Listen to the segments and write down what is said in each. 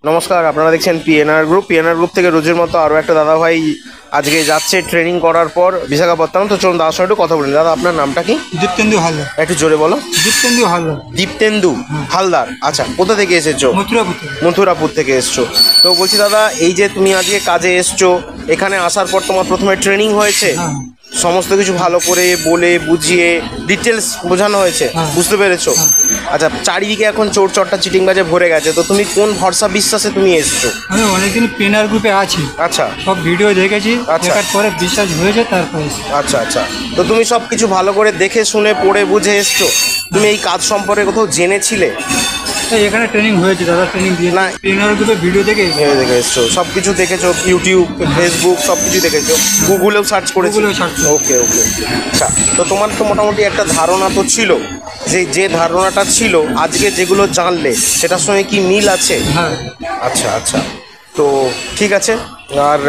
নমস্কার, আপনারা দেখছেন পিএনআর গ্রুপ থেকে রোজের মতো আরও একটা দাদা ভাই আজকে যাচ্ছে ট্রেনিং করার পর বিশাখাপত্তনম। তো চলুন দাদার সঙ্গে একটু কথা বলুন। দাদা, আপনার নামটা কি? দীপ্তেন্দু হালদার। একটু জোরে বলো। দীপ্তেন্দু হালদার। দীপ্তেন্দু হালদার। আচ্ছা, কোথা থেকে এসেছো? মথুরাপুর। মথুরাপুর থেকে এসছো। তো বলছি দাদা, এই যে তুমি আজকে কাজে এসছো, এখানে আসার পর তোমার প্রথমে ট্রেনিং হয়েছে, সমস্ত কিছু ভালো করে বলে বুঝিয়ে ডিটেলস বোঝানো হয়েছে, বুঝতে পেরেছো? আচ্ছা, চারিদিকে এখন চোর চট্টা চিটিংবাজে ভরে গেছে, তো তুমি কোন ভরসা বিশ্বাসে তুমি এসছো? আমি অনেকদিন পিএনআর গ্রুপে আছি। আচ্ছা, সব ভিডিও দেখেছি, আচ্ছা। দেখার পরে বিশ্বাস হয়েছে, তারপরে আচ্ছা আচ্ছা, তো তুমি সব কিছু ভালো করে দেখে শুনে পড়ে বুঝে এসছো। তুমি এই কাজ সম্পর্কে কোথাও জেনেছিলে? এখানে ট্রেনিং হয়েছে, দাদা ট্রেনিং দিয়ে না, পিএনআর গ্রুপে ভিডিও দেখে ভেবে দেখে এসছো, সব কিছু দেখেছো, ইউটিউব, ফেসবুক সব কিছু দেখেছো, গুগলেও সার্চ করেছো? গুগলেও search করেছি। ওকে ওকে। আচ্ছা, তো তোমার তো মোটামুটি একটা ধারণা তো ছিল, যে ধারণাটা ছিল আজকে যেগুলো জানলে সেটার সঙ্গে কি মিল আছে? হ্যাঁ। আচ্ছা আচ্ছা, তো ঠিক আছে। আর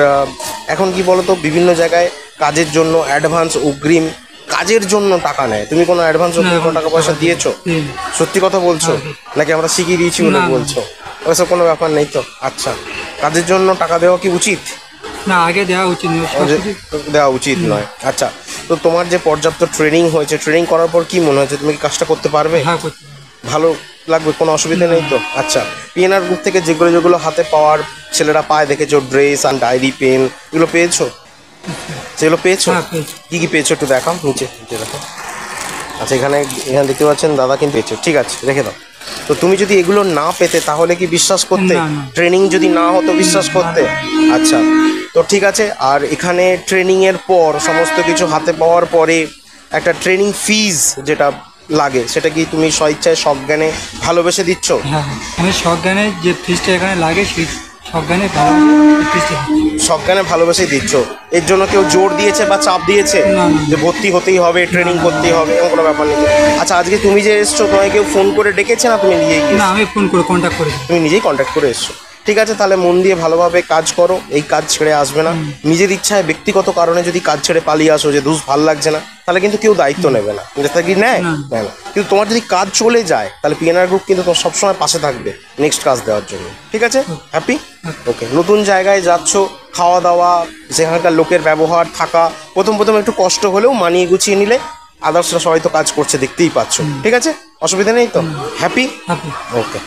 এখন কি বলো তো, বিভিন্ন জায়গায় কাজের জন্য অ্যাডভান্স অগ্রিম কাজের জন্য টাকা নেয়। তুমি কোনো অ্যাডভান্স অগ্রিম কোনো টাকা পয়সা দিয়েছো? সত্যি কথা বলছো নাকি আমরা শিখিয়ে দিয়েছি বলে বলছো? ওইসব কোনো ব্যাপার নেই তো। আচ্ছা, কাজের জন্য টাকা দেওয়া কি উচিত? না, আগে দেওয়া উচিত নয়, দেওয়া উচিত নয়। আচ্ছা, তো তোমার যে পর্যাপ্ত ট্রেনিং হয়েছে, ট্রেনিং করার পর কি মনে হয়েছে, তুমি কি কাজটা করতে পারবে? হ্যাঁ, করতে ভালো লাগবে, কোনো অসুবিধা নেই তো? আচ্ছা, পিএনআর গ্রুপ থেকে যেগুলো যেগুলো হাতে পাওয়ার ছেলেরা পায় দেখেছো, ড্রেস আর ডায়েরি, পেন, এগুলো পেয়েছো? সেগুলো পেয়েছো? হ্যাঁ, পেয়েছি। কী কী পেয়েছো একটু দেখাও, নিচে নিচে দেখো। আচ্ছা, এখানে এখানে দেখতে পাচ্ছেন দাদা কিন্তু পেয়েছো, ঠিক আছে, রেখে দাও। তো তুমি যদি এগুলো না পেতে তাহলে কি বিশ্বাস করতে? না, না। ট্রেনিং যদি না হতো বিশ্বাস করতে? আচ্ছা, তো ঠিক আছে। আর এখানে ট্রেনিংয়ের পর সমস্ত কিছু হাতে পাওয়ার পরে একটা ট্রেনিং ফিজ যেটা লাগে, সেটা কি তুমি স্বইচ্ছায় সজ্ঞানে ভালোবেসে দিচ্ছ? হ্যাঁ, আমি সজ্ঞানে যে ফিসটা এখানে লাগে সেই সজ্ঞানে ফিসটা। সজ্ঞানে ভালোবেসেই দিচ্ছ? এর জন্য কেউ জোর দিয়েছে বা চাপ দিয়েছে না, না। যে ভর্তি হতেই হবে, ট্রেনিং করতেই হবে, এরকম কোনো ব্যাপার নেই? আচ্ছা, আজকে তুমি যে এসছো, তোমায় কেউ ফোন করে ডেকেছে না তুমি নিজেই না, আমি ফোন করে কন্ট্যাক্ট করেছি। তুমি নিজেই কন্ট্যাক্ট করে এসছো? ঠিক আছে, তাহলে মন দিয়ে ভালোভাবে কাজ করো, এই কাজ ছেড়ে আসবে না। নিজের ইচ্ছায় ব্যক্তিগত কারণে যদি কাজ ছেড়ে পালিয়ে আসো যে ভাল লাগছে না, তাহলে কিন্তু কেউ দায়িত্ব নেবে না, যেটা কি নেয় না। নেয় না। কিন্তু তোমার যদি কাজ চলে যায় তাহলে পিএনআর গ্রুপ কিন্তু তোমার সবসময় পাশে থাকবে নেক্সট কাজ দেওয়ার জন্য। ঠিক আছে, হ্যাপি? ওকে। নতুন জায়গায় যাচ্ছ, খাওয়া দাওয়া, সেখানকার লোকের ব্যবহার, থাকা, প্রথম প্রথম একটু কষ্ট হলেও মানিয়ে গুছিয়ে নিলে আদার্সরা সবাই তো কাজ করছে, দেখতেই পাচ্ছ। ঠিক আছে, অসুবিধা নেই তো? হ্যাপি? হ্যাপি। ওকে।